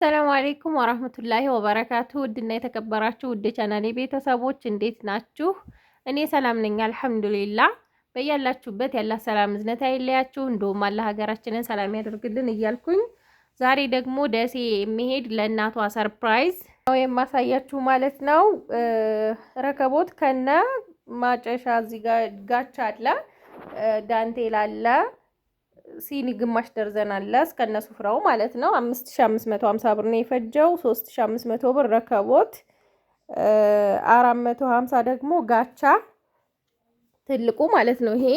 ሰላም አለይኩም ወራህመቱላሂ ወበረካቱ። ውድና የተከበራችሁ ውድ ቻናሌ ቤተሰቦች እንዴት ናችሁ? እኔ ሰላም ነኝ አልሐምዱሊላህ። በያላችሁበት ያላ ሰላም እዝነት አይለያችሁ፣ እንደውም አላህ ሀገራችንን ሰላም ያደርግልን እያልኩኝ ዛሬ ደግሞ ደሴ የሚሄድ ለእናቷ ሰርፕራይዝ ነው የማሳያችሁ ማለት ነው። ረከቦት ከነ ማጨሻ እዚህ ጋር ጋቻ አለ፣ ዳንቴል አለ፣ ሲኒ ግማሽ ደርዘን አለ እስከነ ሱፍራው ማለት ነው። 5550 ብር ነው የፈጀው። 3500 ብር ረከቦት፣ 450 ደግሞ ጋቻ ትልቁ ማለት ነው። ይሄ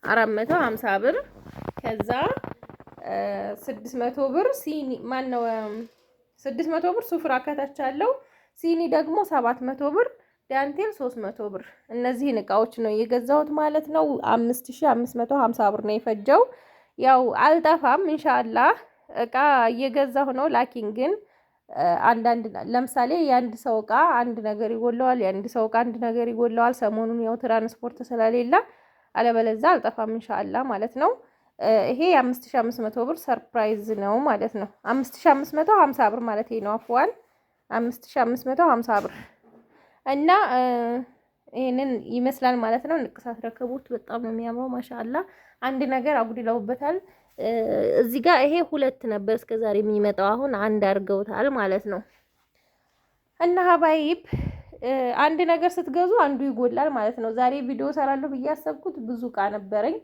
450 ብር። ከዛ 600 ብር ሲኒ ማነው 600 ብር ሱፍራ ከታች አለው። ሲኒ ደግሞ 700 ብር፣ ዳንቴል 300 ብር። እነዚህን እቃዎች ነው የገዛሁት ማለት ነው። 5550 ብር ነው የፈጀው። ያው አልጠፋም ኢንሻአላህ እቃ እየገዛሁ ነው። ላኪን ግን አንዳንድ ለምሳሌ የአንድ ሰው እቃ አንድ ነገር ይጎለዋል፣ የአንድ ሰው እቃ አንድ ነገር ይጎለዋል። ሰሞኑን ያው ትራንስፖርት ስለሌለ አለበለዛ አልጠፋም ኢንሻአላህ ማለት ነው። ይሄ 5500 ብር ሰርፕራይዝ ነው ማለት ነው። 5550 ብር ማለት ነው። አፍዋን 5550 ብር እና ይሄንን ይመስላል ማለት ነው። ንቅሳት ረከቦት በጣም ነው የሚያምረው ማሻአላህ። አንድ ነገር አጉድለውበታል እዚህ ጋር። ይሄ ሁለት ነበር እስከዛሬ የሚመጣው፣ አሁን አንድ አድርገውታል ማለት ነው። እና ሀባይብ አንድ ነገር ስትገዙ አንዱ ይጎላል ማለት ነው። ዛሬ ቪዲዮ ሰራለሁ ብዬ ያሰብኩት ብዙ እቃ ነበረኝ፣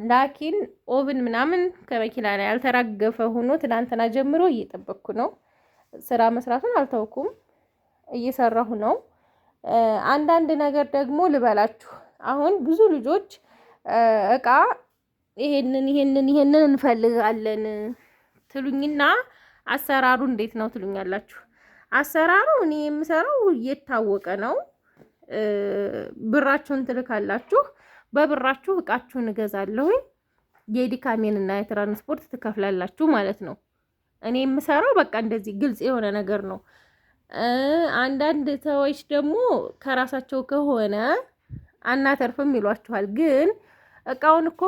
ላኪን ኦቭን ምናምን ከመኪና ላይ ያልተራገፈ ሆኖ ትናንትና ጀምሮ እየጠበቅኩ ነው። ስራ መስራቱን አልተውኩም፣ እየሰራሁ ነው። አንዳንድ ነገር ደግሞ ልበላችሁ። አሁን ብዙ ልጆች እቃ ይሄንን እንፈልጋለን ትሉኝና አሰራሩ እንዴት ነው ትሉኛላችሁ። አሰራሩ እኔ የምሰራው እየታወቀ ነው። ብራችሁን ትልካላችሁ፣ በብራችሁ እቃችሁን እገዛለሁኝ። የዲካሜንና የትራንስፖርት ትከፍላላችሁ ማለት ነው። እኔ የምሰራው በቃ እንደዚህ ግልጽ የሆነ ነገር ነው። አንዳንድ ሰዎች ደግሞ ከራሳቸው ከሆነ አናተርፍም ይሏችኋል። ግን እቃውን እኮ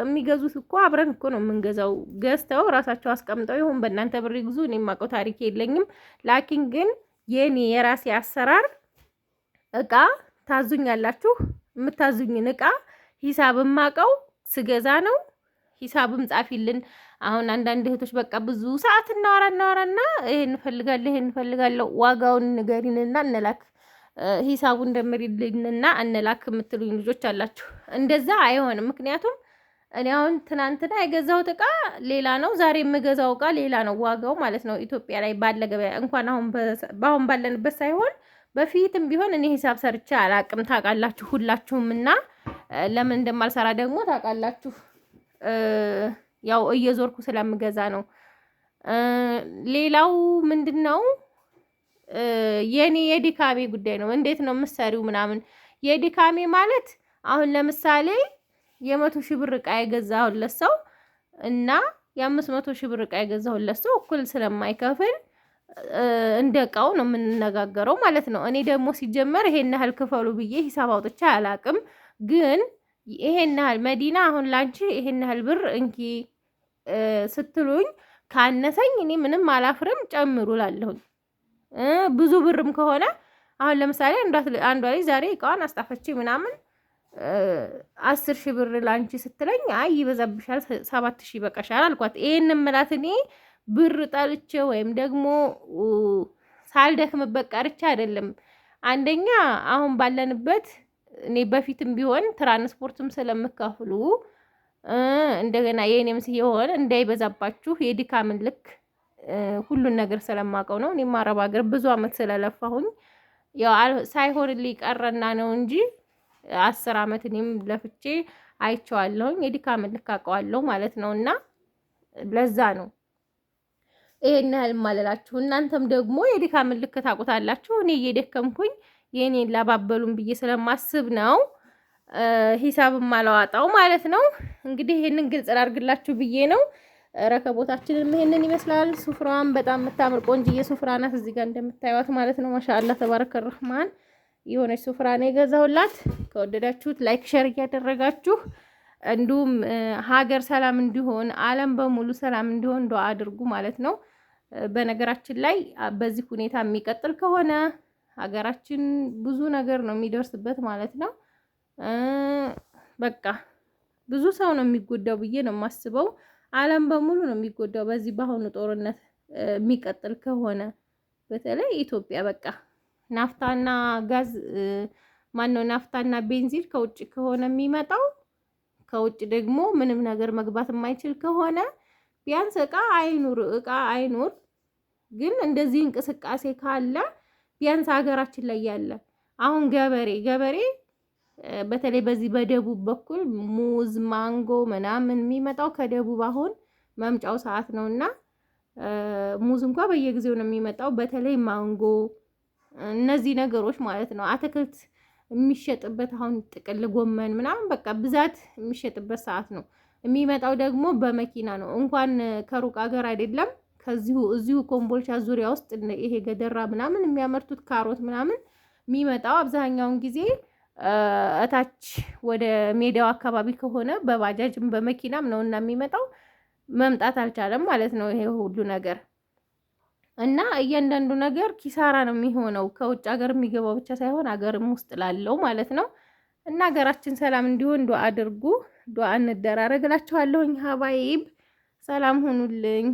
የሚገዙት እኮ አብረን እኮ ነው የምንገዛው። ገዝተው ራሳቸው አስቀምጠው ይሁን በእናንተ ብር ይግዙ፣ እኔ የማውቀው ታሪክ የለኝም። ላኪን ግን የኔ የራሴ አሰራር እቃ ታዙኛላችሁ። የምታዙኝን እቃ ሂሳብ የማውቀው ስገዛ ነው። ሂሳብም ጻፊልን። አሁን አንዳንድ እህቶች በቃ ብዙ ሰዓት እናወራና ይሄን እንፈልጋለሁ ዋጋውን ንገሪንና እንላክ፣ ሂሳቡ እንደምሪልንና እንላክ የምትሉኝ ልጆች አላችሁ። እንደዛ አይሆንም። ምክንያቱም እኔ አሁን ትናንትና የገዛሁት እቃ ሌላ ነው፣ ዛሬ የምገዛው እቃ ሌላ ነው ዋጋው ማለት ነው። ኢትዮጵያ ላይ ባለ ገበያ እንኳን አሁን ባለንበት ሳይሆን በፊትም ቢሆን እኔ ሂሳብ ሰርቼ አላቅም ታውቃላችሁ ሁላችሁም። እና ለምን እንደማልሰራ ደግሞ ታውቃላችሁ። ያው እየዞርኩ ስለምገዛ ነው። ሌላው ምንድነው የኔ የዲካሜ ጉዳይ ነው። እንዴት ነው የምትሰሪው ምናምን። የዲካሜ ማለት አሁን ለምሳሌ የ100,000 ብር እቃ የገዛሁለት ሰው እና የ500,000 ብር እቃ የገዛሁለት ሰው እኩል ስለማይከፍል እንደ እቃው ነው የምንነጋገረው ማለት ነው። እኔ ደግሞ ሲጀመር ይሄን ያህል ክፈሉ ብዬ ሂሳብ አውጥቼ አላቅም። ግን ይሄን ያህል መዲና አሁን ላንቺ ይሄን ያህል ብር እንኪ ስትሉኝ ካነሰኝ እኔ ምንም አላፍርም፣ ጨምሩ ላለሁኝ። ብዙ ብርም ከሆነ አሁን ለምሳሌ አንዷ ላይ ዛሬ እቃዋን አስጣፈች ምናምን 10,000 ብር ላንቺ ስትለኝ አይ ይበዛብሻል 7,000 በቃሻል አልኳት። ይሄን ምላት እኔ ብር ጠልቼ ወይም ደግሞ ሳልደክምበት ቀርቼ አይደለም። አንደኛ አሁን ባለንበት እኔ በፊትም ቢሆን ትራንስፖርትም ስለምከፍሉ እንደገና የኔም ሲሆን እንዳይበዛባችሁ የድካምን ልክ ሁሉን ነገር ስለማውቀው ነው። እኔም አረብ ሀገር ብዙ አመት ስለለፋሁኝ ያው ሳይሆንልኝ ቀረና ነው እንጂ 10 አመት እኔም ለፍቼ አይቼዋለሁኝ። የድካምን ልክ አውቀዋለሁ ማለት ነው። እና ለዛ ነው ይሄን ያህል ማለላችሁ። እናንተም ደግሞ የድካምን ልክ ታውቁታላችሁ። እኔ እየደከምኩኝ የኔን ላባበሉን ብዬ ስለማስብ ነው ሂሳብ ማላዋጣው ማለት ነው። እንግዲህ ይሄንን ግልጽ ላድርግላችሁ ብዬ ነው። ረከቦታችንን ይሄንን ይመስላል። ሱፍራዋን በጣም የምታምር ቆንጅዬ ሱፍራ ናት እዚህ ጋር እንደምታዩት ማለት ነው። ማሻአላህ ተባረከ ረህማን የሆነች ሱፍራ ነው የገዛሁላት። ከወደዳችሁት ላይክ ሼር እያደረጋችሁ እንዲሁም ሀገር ሰላም እንዲሆን ዓለም በሙሉ ሰላም እንዲሆን ዱአ አድርጉ ማለት ነው። በነገራችን ላይ በዚህ ሁኔታ የሚቀጥል ከሆነ ሀገራችን ብዙ ነገር ነው የሚደርስበት ማለት ነው። በቃ ብዙ ሰው ነው የሚጎዳው ብዬ ነው የማስበው። ዓለም በሙሉ ነው የሚጎዳው በዚህ በአሁኑ ጦርነት የሚቀጥል ከሆነ በተለይ ኢትዮጵያ በቃ ናፍታና ጋዝ ማነው ናፍታና ቤንዚን ከውጭ ከሆነ የሚመጣው ከውጭ ደግሞ ምንም ነገር መግባት የማይችል ከሆነ ቢያንስ እቃ አይኑር ግን እንደዚህ እንቅስቃሴ ካለ ቢያንስ ሀገራችን ላይ ያለ አሁን ገበሬ በተለይ በዚህ በደቡብ በኩል ሙዝ ማንጎ ምናምን የሚመጣው ከደቡብ አሁን መምጫው ሰዓት ነውና ሙዝ እንኳን በየጊዜው ነው የሚመጣው። በተለይ ማንጎ እነዚህ ነገሮች ማለት ነው አትክልት የሚሸጥበት አሁን ጥቅል ጎመን ምናምን በቃ ብዛት የሚሸጥበት ሰዓት ነው። የሚመጣው ደግሞ በመኪና ነው። እንኳን ከሩቅ ሀገር አይደለም እዚሁ ኮምቦልቻ ዙሪያ ውስጥ ይሄ ገደራ ምናምን የሚያመርቱት ካሮት ምናምን የሚመጣው አብዛኛውን ጊዜ እታች ወደ ሜዳው አካባቢ ከሆነ በባጃጅም በመኪናም ነውና የሚመጣው መምጣት አልቻለም ማለት ነው። ይሄ ሁሉ ነገር እና እያንዳንዱ ነገር ኪሳራ ነው የሚሆነው ከውጭ ሀገር የሚገባው ብቻ ሳይሆን ሀገርም ውስጥ ላለው ማለት ነው። እና ሀገራችን ሰላም እንዲሆን ዱአ አድርጉ፣ ዱአ እንደራረግ እላችኋለሁኝ። ሀባይብ ሰላም ሁኑልኝ።